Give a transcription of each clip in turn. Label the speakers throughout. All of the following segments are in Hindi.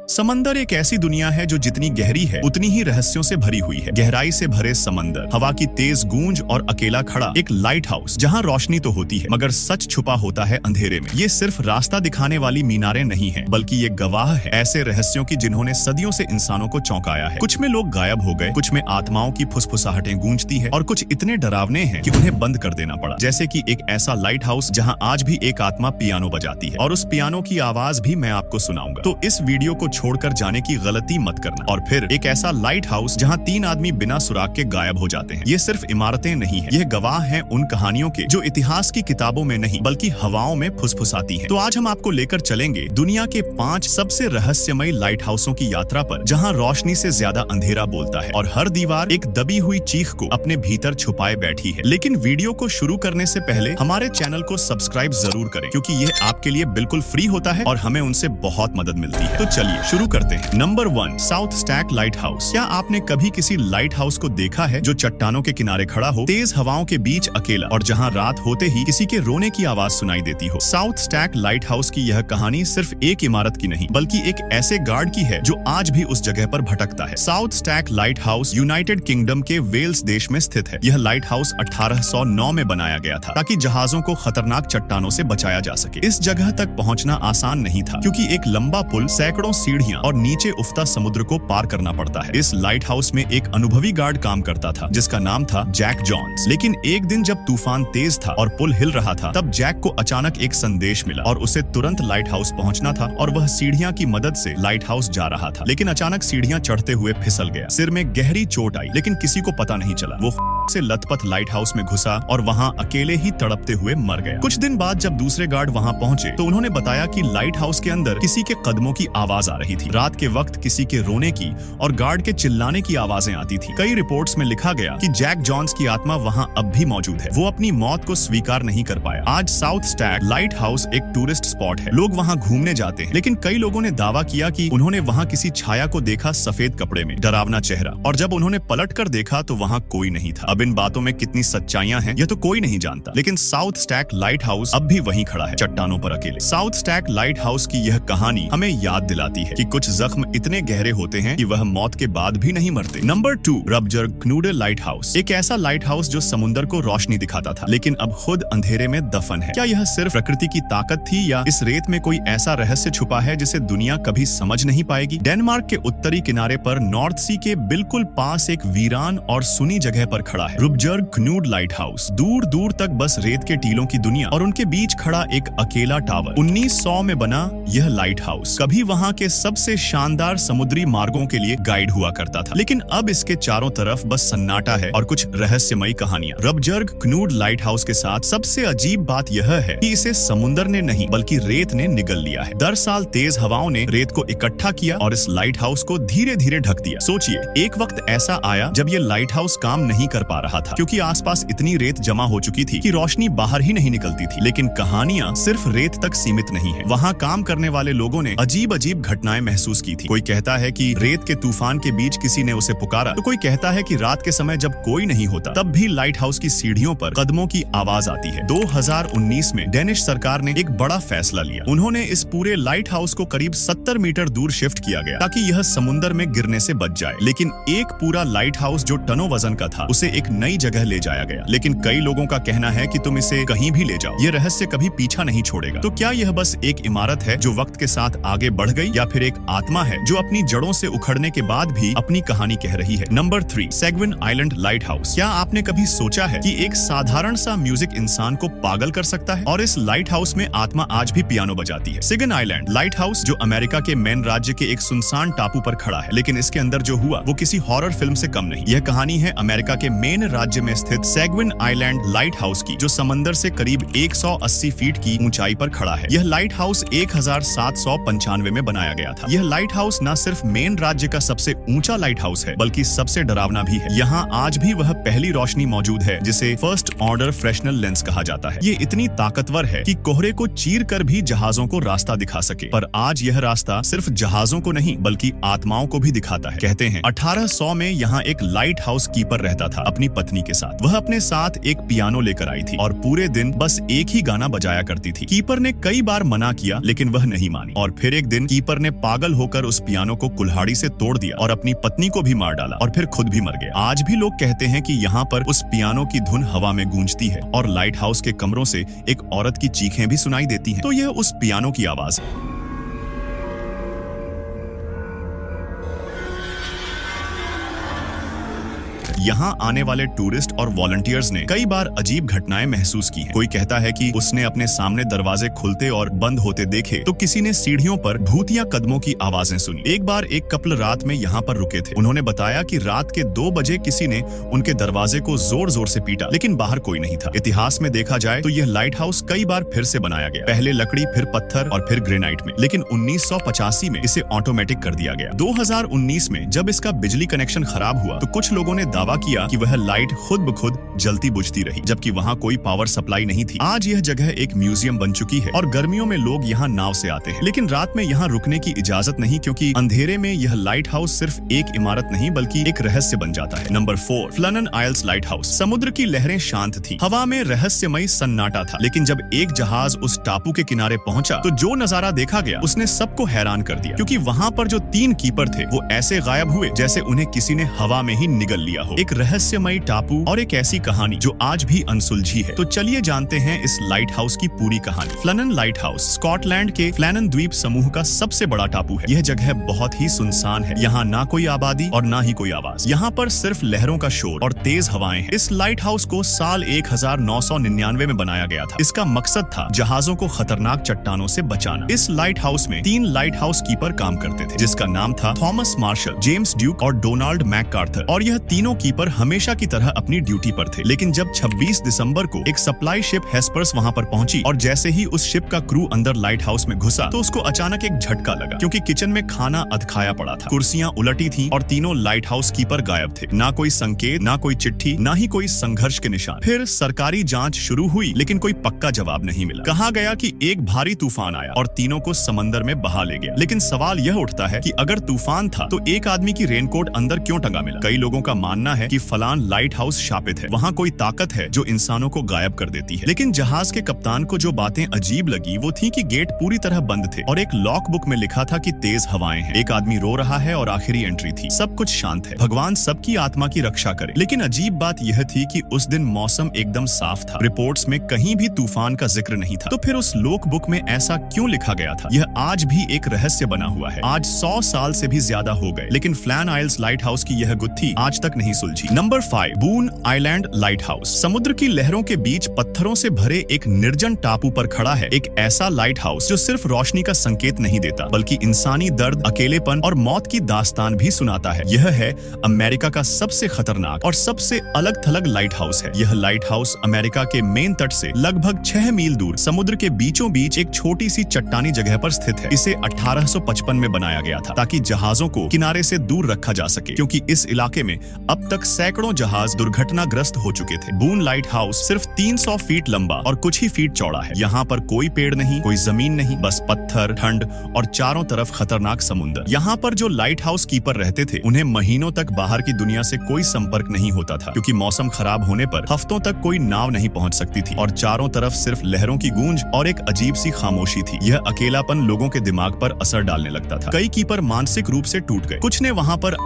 Speaker 1: समंदर एक ऐसी दुनिया है जो जितनी गहरी है उतनी ही रहस्यों से भरी हुई है। गहराई से भरे समंदर, हवा की तेज गूंज और अकेला खड़ा एक लाइट हाउस जहाँ रोशनी तो होती है मगर सच छुपा होता है अंधेरे में। ये सिर्फ रास्ता दिखाने वाली मीनारें नहीं है बल्कि ये गवाह है ऐसे रहस्यों की जिन्होंने सदियों से इंसानों को चौंकाया है। कुछ में लोग गायब हो गए, कुछ में आत्माओं की फुसफुसाहटें गूंजती है और कुछ इतने डरावने हैं कि उन्हें बंद कर देना पड़ा। जैसे कि एक ऐसा लाइट हाउस जहाँ आज भी एक आत्मा पियानो बजाती है और उस पियानो की आवाज भी मैं आपको सुनाऊंगा। तो इस वीडियो को छोड़कर जाने की गलती मत करना। और फिर एक ऐसा लाइट हाउस जहाँ 3 आदमी बिना सुराग के गायब हो जाते हैं। ये सिर्फ इमारतें नहीं है, यह गवाह हैं उन कहानियों के जो इतिहास की किताबों में नहीं बल्कि हवाओं में फुसफुसाती हैं। तो आज हम आपको लेकर चलेंगे दुनिया के 5 सबसे रहस्यमयी लाइट हाउसों की यात्रा पर, जहाँ रोशनी से ज्यादा अंधेरा बोलता है और हर दीवार एक दबी हुई चीख को अपने भीतर छुपाए बैठी है। लेकिन वीडियो को शुरू करने से पहले हमारे चैनल को सब्सक्राइब जरूर करें क्योंकि यह आपके लिए बिल्कुल फ्री होता है और हमें उनसे बहुत मदद मिलती है। तो चलिए शुरू करते हैं। Number 1, south stack light house. क्या आपने कभी किसी लाइट हाउस को देखा है जो चट्टानों के किनारे खड़ा हो, तेज हवाओं के बीच अकेला, और जहां रात होते ही किसी के रोने की आवाज सुनाई देती हो? साउथ स्टैक लाइट हाउस की यह कहानी सिर्फ एक इमारत की नहीं बल्कि एक ऐसे गार्ड की है जो आज भी उस जगह पर भटकता है। South stack light house United kingdom के वेल्स देश में स्थित है। यह लाइट हाउस 1809 में बनाया गया था ताकि जहाजों को खतरनाक चट्टानों से बचाया जा सके। इस जगह तक पहुंचना आसान नहीं था क्योंकि एक लंबा पुल, सैकड़ों सीढ़ियां और नीचे उफता समुद्र को पार करना पड़ता है। इस लाइट हाउस में एक अनुभवी गार्ड काम करता था जिसका नाम था जैक जॉन्स। लेकिन एक दिन जब तूफान तेज था और पुल हिल रहा था, तब जैक को अचानक एक संदेश मिला और उसे तुरंत लाइट हाउस पहुंचना था और वह सीढ़ियां की मदद से लाइट हाउस जा रहा था। लेकिन अचानक सीढ़ियां चढ़ते हुए फिसल गया, सिर में गहरी चोट आई लेकिन किसी को पता नहीं चला। वो से लथपथ लाइट हाउस में घुसा और वहां अकेले ही तड़पते हुए मर गया। कुछ दिन बाद जब दूसरे गार्ड वहां पहुंचे तो उन्होंने बताया कि लाइट हाउस के अंदर किसी के कदमों की आवाज आ रही थी। रात के वक्त किसी के रोने की और गार्ड के चिल्लाने की आवाजें आती थी। कई रिपोर्ट्स में लिखा गया कि जैक जॉन्स की आत्मा वहां अब भी मौजूद है। वो अपनी मौत को स्वीकार नहीं कर पाया। आज साउथ स्टैक लाइट हाउस एक टूरिस्ट स्पॉट है। लोग वहां घूमने जाते हैं, लेकिन कई लोगों ने दावा किया कि उन्होंने वहां किसी छाया को देखा, सफेद कपड़े में, डरावना चेहरा, और जब उन्होंने पलट कर देखा तो वहां कोई नहीं था। अब इन बातों में कितनी सच्चाइयां हैं यह तो कोई नहीं जानता, लेकिन साउथ स्टैक लाइट हाउस अब भी वहीं खड़ा है, चट्टानों पर अकेले। साउथ स्टैक लाइट हाउस की यह कहानी हमें याद दिलाती है कि कुछ जख्म इतने गहरे होते हैं कि वह मौत के बाद भी नहीं मरते। Number 2, Rubjerg Knude lighthouse. एक ऐसा लाइट हाउस जो समुद्र को रोशनी दिखाता था लेकिन अब खुद अंधेरे में दफन है। क्या यह सिर्फ प्रकृति की ताकत थी या इस रेत में कोई ऐसा रहस्य छुपा है जिसे दुनिया कभी समझ नहीं पाएगी? डेनमार्क के उत्तरी किनारे पर नॉर्थ सी के बिल्कुल पास एक वीरान और सुनी जगह पर खड़ा है रुबजर क्नूड लाइट हाउस। दूर दूर तक बस रेत के टीलों की दुनिया और उनके बीच खड़ा एक अकेला टावर। 1900 में बना यह लाइट हाउस कभी वहां के सबसे शानदार समुद्री मार्गों के लिए गाइड हुआ करता था, लेकिन अब इसके चारों तरफ बस सन्नाटा है और कुछ रहस्यमयी कहानियां। रबजर्ग क्नूड लाइट हाउस के साथ सबसे अजीब बात यह है कि इसे समुद्र ने नहीं बल्कि रेत ने निगल लिया है। दर साल तेज हवाओं ने रेत को इकट्ठा किया और इस लाइट हाउस को धीरे धीरे ढक दिया। सोचिए, एक वक्त ऐसा आया जब ये लाइट हाउस काम नहीं कर पा रहा था क्योंकि आसपास इतनी रेत जमा हो चुकी थी कि रोशनी बाहर ही नहीं निकलती थी। लेकिन कहानियां सिर्फ रेत तक सीमित नहीं है। वहां काम करने वाले लोगों ने अजीब अजीब घटनाएं महसूस की थी। कोई कहता है कि रेत के तूफान के बीच किसी ने उसे पुकारा, तो कोई कहता है कि रात के समय जब कोई नहीं होता तब भी लाइट हाउस की सीढ़ियों पर कदमों की आवाज आती है। 2019 में डेनिश सरकार ने एक बड़ा फैसला लिया। उन्होंने इस पूरे लाइट हाउस को करीब 70 मीटर दूर शिफ्ट किया गया ताकि यह समुद्र में गिरने से बच जाए। लेकिन एक पूरा लाइट हाउस जो टनों वजन का था उसे एक नई जगह ले जाया गया। लेकिन कई लोगों का कहना है कि तुम इसे कहीं भी ले जाओ, ये रहस्य कभी पीछा नहीं छोड़ेगा। तो क्या यह बस एक इमारत है जो वक्त के साथ आगे बढ़ गई या फिर एक आत्मा है जो अपनी जड़ों से उखड़ने के बाद भी अपनी कहानी कह रही है? Number 3, Seguin island lighthouse. क्या आपने कभी सोचा है कि एक साधारण सा म्यूजिक इंसान को पागल कर सकता है? और इस लाइट हाउस में आत्मा आज भी पियानो बजाती है। सेगविन आइलैंड लाइट हाउस जो अमेरिका के मेन राज्य के एक सुनसान टापू पर खड़ा है, लेकिन इसके अंदर जो हुआ वो किसी हॉरर फिल्म से कम नहीं। यह कहानी है अमेरिका के मेन राज्य में स्थित सेगविन आइलैंड लाइट हाउस की, जो समंदर से करीब 180 फीट की ऊंचाई पर खड़ा है। यह लाइट हाउस 1795 में बनाया गया था। यह लाइट हाउस न सिर्फ मेन राज्य का सबसे ऊंचा लाइट हाउस है बल्कि सबसे डरावना भी है। यहाँ आज भी वह पहली रोशनी मौजूद है जिसे फर्स्ट ऑर्डर फ्रेशनल लेंस कहा जाता है। ये इतनी ताकतवर है कि कोहरे को चीर कर भी जहाजों को रास्ता दिखा सके। पर आज यह रास्ता सिर्फ जहाजों को नहीं बल्कि आत्माओं को भी दिखाता है। कहते हैं 1800 में यहाँ एक लाइट हाउस कीपर रहता था। अपनी पत्नी के साथ। वह अपने साथ एक पियानो लेकर आई थी और पूरे दिन बस एक ही गाना बजाया करती थी। कीपर ने कई बार मना किया लेकिन वह नहीं मानी और फिर एक दिन कीपर ने पागल होकर उस पियानो को कुल्हाड़ी से तोड़ दिया और अपनी पत्नी को भी मार डाला और फिर खुद भी मर गया। आज भी लोग कहते हैं कि यहाँ पर उस पियानो की धुन हवा में गूंजती है और लाइट हाउस के कमरों से एक औरत की चीखें भी सुनाई देती हैं। तो यह उस पियानो की आवाज है। यहाँ आने वाले टूरिस्ट और वॉलंटियर्स ने कई बार अजीब घटनाएं महसूस की हैं। कोई कहता है कि उसने अपने सामने दरवाजे खुलते और बंद होते देखे, तो किसी ने सीढ़ियों पर भूतिया कदमों की आवाजें सुनी। एक बार एक कपल रात में यहाँ पर रुके थे। उन्होंने बताया कि रात के 2 बजे किसी ने उनके दरवाजे को जोर जोर से पीटा, लेकिन बाहर कोई नहीं था। इतिहास में देखा जाए तो यह लाइट हाउस कई बार फिर से बनाया गया, पहले लकड़ी, फिर पत्थर और फिर ग्रेनाइट में, लेकिन 1985 में इसे ऑटोमेटिक कर दिया गया। 2019 में जब इसका बिजली कनेक्शन खराब हुआ तो कुछ लोगों ने दावा किया कि वह लाइट खुद ब खुद जलती बुझती रही, जबकि वहाँ कोई पावर सप्लाई नहीं थी। आज यह जगह एक म्यूजियम बन चुकी है और गर्मियों में लोग यहाँ नाव से आते हैं, लेकिन रात में यहाँ रुकने की इजाजत नहीं, क्योंकि अंधेरे में यह लाइट हाउस सिर्फ एक इमारत नहीं बल्कि एक रहस्य बन जाता है। नंबर 4, फ्लनन आइल्स लाइट हाउस। समुद्र की लहरें शांत थी, हवा में रहस्यमयी सन्नाटा था, लेकिन जब एक जहाज उस टापू के किनारे पहुंचा तो जो नजारा देखा गया उसने सबको हैरान कर दिया, क्योंकि वहाँ पर जो 3 कीपर थे वो ऐसे गायब हुए जैसे उन्हें किसी ने हवा में ही निगल लिया हो। एक रहस्यमयी टापू और एक ऐसी कहानी जो आज भी अनसुलझी है। तो चलिए जानते हैं इस लाइट हाउस की पूरी कहानी। फ्लनन लाइट हाउस स्कॉटलैंड के फ्लैनन द्वीप समूह का सबसे बड़ा टापू है। यह जगह बहुत ही सुनसान है, यहाँ ना कोई आबादी और ना ही कोई आवाज। यहाँ पर सिर्फ लहरों का शोर और तेज हवाएं हैं। इस लाइट हाउस को साल 1999 में बनाया गया था। इसका मकसद था जहाजों को खतरनाक चट्टानों से बचाना। इस लाइट हाउस में 3 लाइट हाउस कीपर काम करते थे, जिसका नाम था थॉमस मार्शल, जेम्स ड्यूक और डोनाल्ड मैककार्थर, और यह तीनों कीपर हमेशा की तरह अपनी ड्यूटी पर थे। लेकिन जब 26 दिसंबर को एक सप्लाई शिप हेस्पर्स वहां पर पहुंची और जैसे ही उस शिप का क्रू अंदर लाइट हाउस में घुसा तो उसको अचानक एक झटका लगा, क्योंकि किचन में खाना अधखाया पड़ा था, कुर्सियां उलटी थीं और तीनों लाइट हाउस कीपर गायब थे। ना कोई संकेत, ना कोई चिट्ठी, ना ही कोई संघर्ष के निशान। फिर सरकारी जांच शुरू हुई, लेकिन कोई पक्का जवाब नहीं मिला। कहा गया कि एक भारी तूफान आया और तीनों को समंदर में बहा ले गया। लेकिन सवाल यह उठता है कि अगर तूफान था तो एक आदमी की रेनकोट अंदर क्यों टंगा मिला? कई लोगों का मानना है कि फलान लाइट हाउस शापित है, वहाँ कोई ताकत है जो इंसानों को गायब कर देती है। लेकिन जहाज के कप्तान को जो बातें अजीब लगी वो थी कि गेट पूरी तरह बंद थे और एक लॉक बुक में लिखा था कि तेज हवाएं हैं, एक आदमी रो रहा है और आखिरी एंट्री थी, सब कुछ शांत है, भगवान सबकी आत्मा की रक्षा करे। लेकिन अजीब बात यह थी कि उस दिन मौसम एकदम साफ था, रिपोर्ट्स में कहीं भी तूफान का जिक्र नहीं था। तो फिर उस लॉक बुक में ऐसा क्यों लिखा गया था? यह आज भी एक रहस्य बना हुआ है। आज 100 साल से भी ज्यादा हो गए, लेकिन फ्लैन आइल्स लाइट हाउस की यह गुत्थी आज तक नहीं सुलझी। नंबर 5, बून आइलैंड लाइट हाउस। समुद्र की लहरों के बीच पत्थरों से भरे एक निर्जन टापू पर खड़ा है एक ऐसा लाइट हाउस जो सिर्फ रोशनी का संकेत नहीं देता, बल्कि इंसानी दर्द, अकेलेपन और मौत की दास्तान भी सुनाता है। यह है अमेरिका का सबसे खतरनाक और सबसे अलग थलग लाइट हाउस है। यह लाइट हाउस अमेरिका के मेन तट से लगभग 6 मील दूर समुद्र के बीचों बीच एक छोटी सी चट्टानी जगह पर स्थित है। इसे 1855 में बनाया गया था ताकि जहाजों को किनारे से दूर रखा जा सके, क्योंकि इस इलाके में अब तक सैकड़ों जहाज दुर्घटनाग्रस्त हो चुके थे। बून लाइट हाउस सिर्फ 300 फीट लंबा और कुछ ही फीट चौड़ा है। यहाँ पर कोई पेड़ नहीं, कोई जमीन नहीं, बस पत्थर, ठंड और चारों तरफ खतरनाक समुद्र। यहाँ पर जो लाइट हाउस कीपर रहते थे उन्हें महीनों तक बाहर की दुनिया से कोई संपर्क नहीं होता था, क्योंकि मौसम खराब होने पर हफ्तों तक कोई नाव नहीं पहुंच सकती थी और चारों तरफ सिर्फ लहरों की गूंज और एक अजीब सी खामोशी थी। यह अकेलापन लोगों के दिमाग पर असर डालने लगता था। कई कीपर मानसिक रूप से टूट गए, कुछ ने वहाँ पर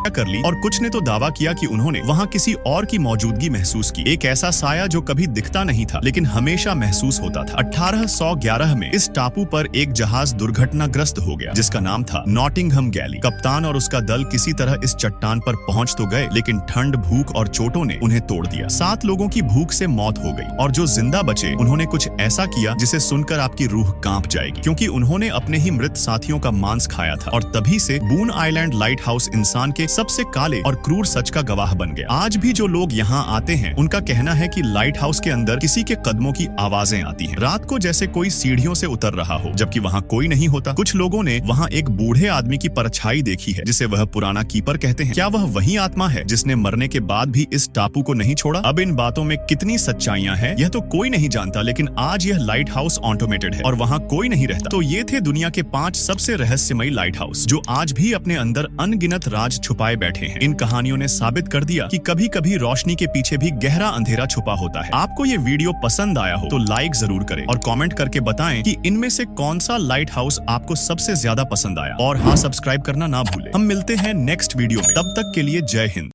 Speaker 1: कर ली और कुछ ने तो दावा किया कि उन्होंने वहां किसी और की मौजूदगी महसूस की, एक ऐसा साया जो कभी दिखता नहीं था लेकिन हमेशा महसूस होता था। 1811 में इस टापू पर एक जहाज दुर्घटनाग्रस्त हो गया जिसका नाम था नॉटिंघम गैली। कप्तान और उसका दल किसी तरह इस चट्टान पर पहुंच तो गए, लेकिन ठंड, भूख और चोटों ने उन्हें तोड़ दिया। 7 लोगों की भूख से मौत हो गई और जो जिंदा बचे उन्होंने कुछ ऐसा किया जिसे सुनकर आपकी रूह कांप जाएगी, क्योंकि उन्होंने अपने ही मृत साथियों का मांस खाया था। और तभी से बून आइलैंड लाइट हाउस इंसान के सबसे काले और क्रूर सच का गवाह बन गया। आज भी जो लोग यहाँ आते हैं उनका कहना है कि लाइट हाउस के अंदर किसी के कदमों की आवाजें आती हैं, रात को जैसे कोई सीढ़ियों से उतर रहा हो, जबकि वहाँ कोई नहीं होता। कुछ लोगों ने वहाँ एक बूढ़े आदमी की परछाई देखी है जिसे वह पुराना कीपर कहते हैं। क्या वह वही आत्मा है जिसने मरने के बाद भी इस टापू को नहीं छोड़ा? अब इन बातों में कितनी सच्चाइयां हैं यह तो कोई नहीं जानता, लेकिन आज यह लाइट हाउस ऑटोमेटेड है और वहाँ कोई नहीं रहता। तो ये थे दुनिया के 5 सबसे रहस्यमयी लाइट हाउस जो आज भी अपने अंदर अनगिनत राज छुपा छिपाए बैठे हैं। इन कहानियों ने साबित कर दिया कि कभी कभी रोशनी के पीछे भी गहरा अंधेरा छुपा होता है। आपको ये वीडियो पसंद आया हो तो लाइक जरूर करें और कमेंट करके बताएं कि इनमें से कौन सा लाइट हाउस आपको सबसे ज्यादा पसंद आया। और हाँ, सब्सक्राइब करना ना भूलें। हम मिलते हैं नेक्स्ट वीडियो में, तब तक के लिए जय हिंद।